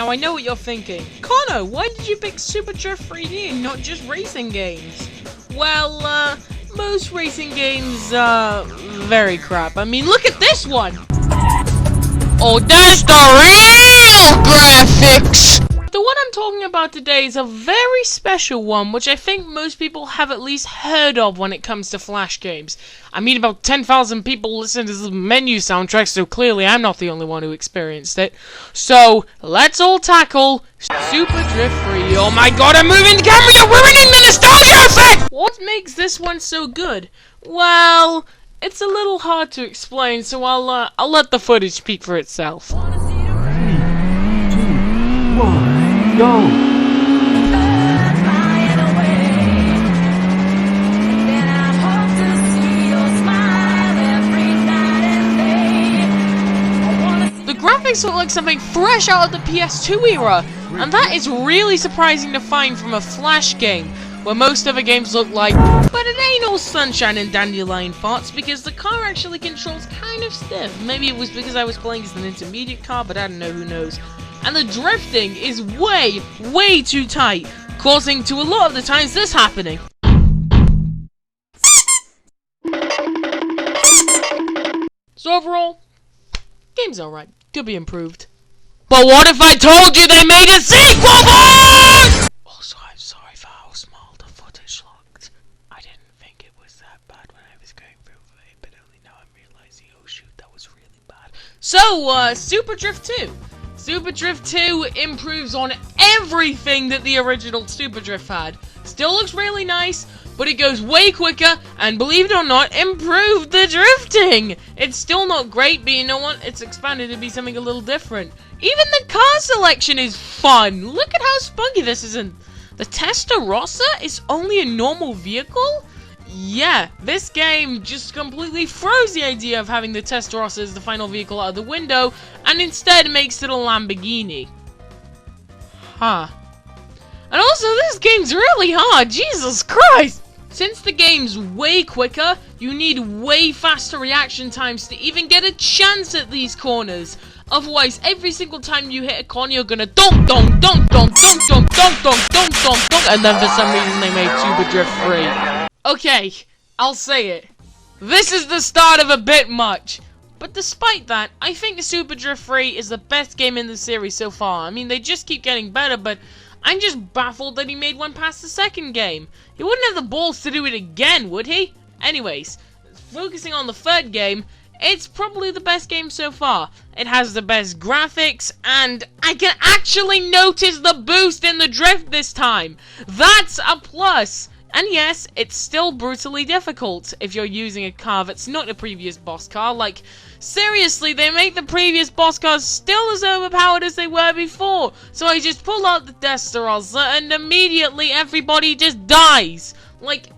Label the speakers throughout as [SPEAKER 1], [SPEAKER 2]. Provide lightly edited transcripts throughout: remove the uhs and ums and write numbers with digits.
[SPEAKER 1] Now I know what you're thinking. Connor, why did you pick Super Drift 3D and not just racing games? Well, most racing games are very crap. I mean, look at this one! Oh, that's the real graphics! The one I'm talking about today is a very special one, which I think most people have at least heard of when it comes to Flash games. I mean, about 10,000 people listen to the menu soundtrack, so clearly I'm not the only one who experienced it. So, let's all tackle Super Drift 3. Oh my god, I'm moving the camera, you're ruining the nostalgia effect! What makes this one so good? Well, it's a little hard to explain, so I'll let the footage speak for itself.
[SPEAKER 2] 3, 2, 1. Go!
[SPEAKER 1] The graphics look like something fresh out of the PS2 era, and that is really surprising to find from a Flash game, where most other games look like, but it ain't all sunshine and dandelion farts, because the car actually controls kind of stiff. Maybe it was because I was playing as an intermediate car, but I don't know, who knows. And the drifting is way, way too tight, causing to a lot of the times this happening. So overall, game's alright, could be improved. But what if I told you they made a sequel, boys?! Also, I'm sorry for how small the footage looked. I didn't think it was that bad when I was going through it, but only now I'm realizing, oh shoot, that was really bad. So, Super Drift 2. Super Drift 2 improves on everything that the original Super Drift had. Still looks really nice, but it goes way quicker, and believe it or not, improved the drifting! It's still not great, but you know what? It's expanded to be something a little different. Even the car selection is fun! Look at how spunky this is in. The Testarossa is only a normal vehicle? Yeah, this game just completely throws the idea of having the Testarossa as the final vehicle out of the window, and instead makes it a Lamborghini. Huh. And also, this game's really hard, Jesus Christ! Since the game's way quicker, you need way faster reaction times to even get a chance at these corners. Otherwise, every single time you hit a corner, you're gonna donk, donk, donk, donk, donk, donk, donk, donk, donk, donk, donk, and then for some reason they made Super Drift 3. Okay, I'll say it. This is the start of a bit much. But despite that, I think Super Drift 3 is the best game in the series so far. I mean, they just keep getting better, but I'm just baffled that he made one past the second game. He wouldn't have the balls to do it again, would he? Anyways, focusing on the third game, it's probably the best game so far. It has the best graphics, and I can actually notice the boost in the drift this time. That's a plus. And yes, it's still brutally difficult if you're using a car that's not a previous boss car. Like, seriously, they make the previous boss cars still as overpowered as they were before. So I just pull out the Testarossa and immediately everybody just dies. Like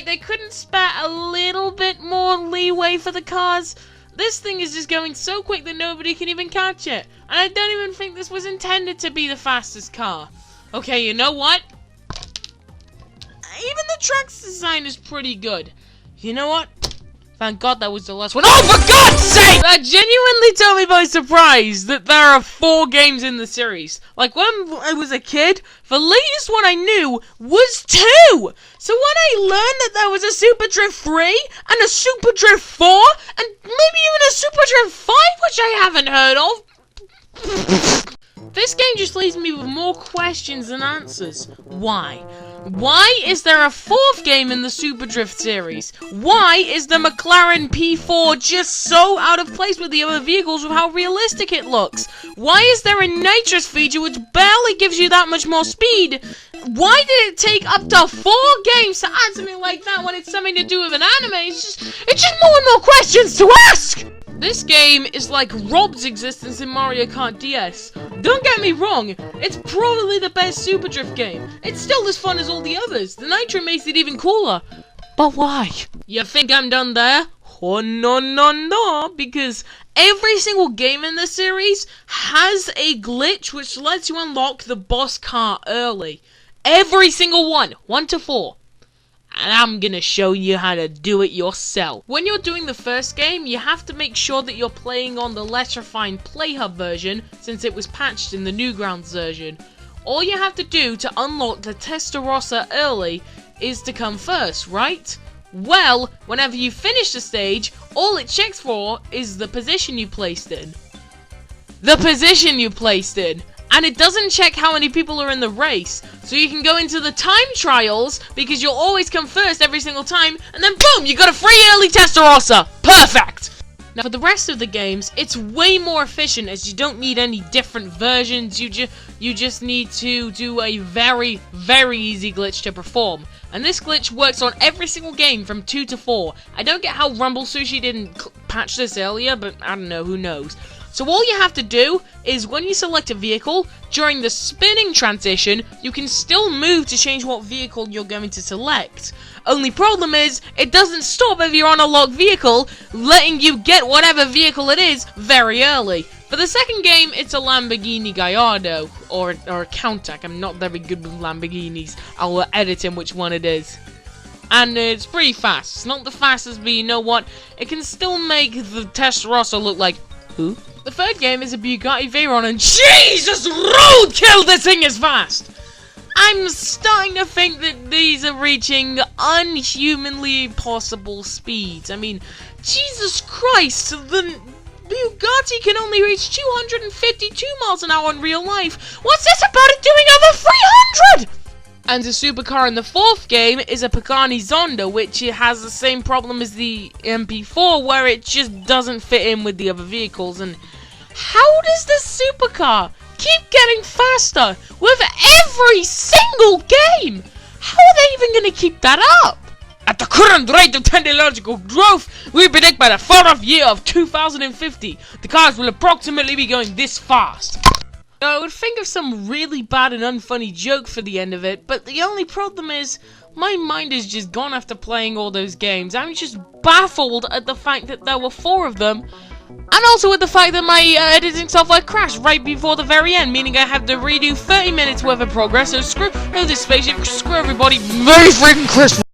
[SPEAKER 1] they couldn't spare a little bit more leeway for the cars. This thing is just going so quick that nobody can even catch it. And I don't even think this was intended to be the fastest car. Okay, you know what? Even the track's design is pretty good. You know what? Thank God that was the last one. Oh, for God's sake! That genuinely took me by surprise that there are 4 games in the series. Like, when I was a kid, the latest one I knew was 2! So when I learned that there was a Super Drift 3, and a Super Drift 4, and maybe even a Super Drift 5, which I haven't heard of, this game just leaves me with more questions than answers. Why? Why is there a 4th game in the Super Drift series? Why is the McLaren P4 just so out of place with the other vehicles with how realistic it looks? Why is there a nitrous feature which barely gives you that much more speed? Why did it take up to 4 games to add something like that when it's something to do with an anime? It's just more and more questions to ask! This game is like Rob's existence in Mario Kart DS. Don't get me wrong, it's probably the best Super Drift game. It's still as fun as all the others. The Nitro makes it even cooler. But why? You think I'm done there? Oh no no no, because every single game in the series has a glitch which lets you unlock the boss car early. Every single one, 1 to 4. and I'm gonna show you how to do it yourself. When you're doing the first game, you have to make sure that you're playing on the less refined PlayHub version, since it was patched in the Newgrounds version. All you have to do to unlock the Testarossa early is to come first, right? Well, whenever you finish the stage, all it checks for is the position you placed in. The position you placed in! And it doesn't check how many people are in the race. So you can go into the time trials, because you'll always come first every single time, and then boom, you got a free early Testarossa! Perfect! Now for the rest of the games, it's way more efficient, as you don't need any different versions. You just need to do a very, very easy glitch to perform. And this glitch works on every single game from 2 to 4. I don't get how Rumble Sushi didn't patch this earlier, but I don't know, who knows. So all you have to do is when you select a vehicle, during the spinning transition, you can still move to change what vehicle you're going to select. Only problem is, it doesn't stop if you're on a locked vehicle, letting you get whatever vehicle it is very early. For the second game, it's a Lamborghini Gallardo, or a Countach. I'm not very good with Lamborghinis. I'll edit in which one it is. And it's pretty fast. It's not the fastest, but you know what? It can still make the Testarossa look like... who? The third game is a Bugatti Veyron, and Jesus, roadkill, this thing is fast! I'm starting to think that these are reaching unhumanly possible speeds. I mean, Jesus Christ, the Bugatti can only reach 252 miles an hour in real life. What's this about it doing over 300? And the supercar in the fourth game is a Pagani Zonda, which has the same problem as the MP4, where it just doesn't fit in with the other vehicles. And how does the supercar keep getting faster with every single game? How are they even going to keep that up? At the current rate of technological growth, we predict by the fourth year of 2050, the cars will approximately be going this fast. I would think of some really bad and unfunny joke for the end of it, but the only problem is, my mind is just gone after playing all those games. I'm just baffled at the fact that there were 4 of them, and also with the fact that my editing software crashed right before the very end, meaning I have to redo 30 minutes worth of progress, so screw this spaceship, screw everybody, Merry freaking Christmas!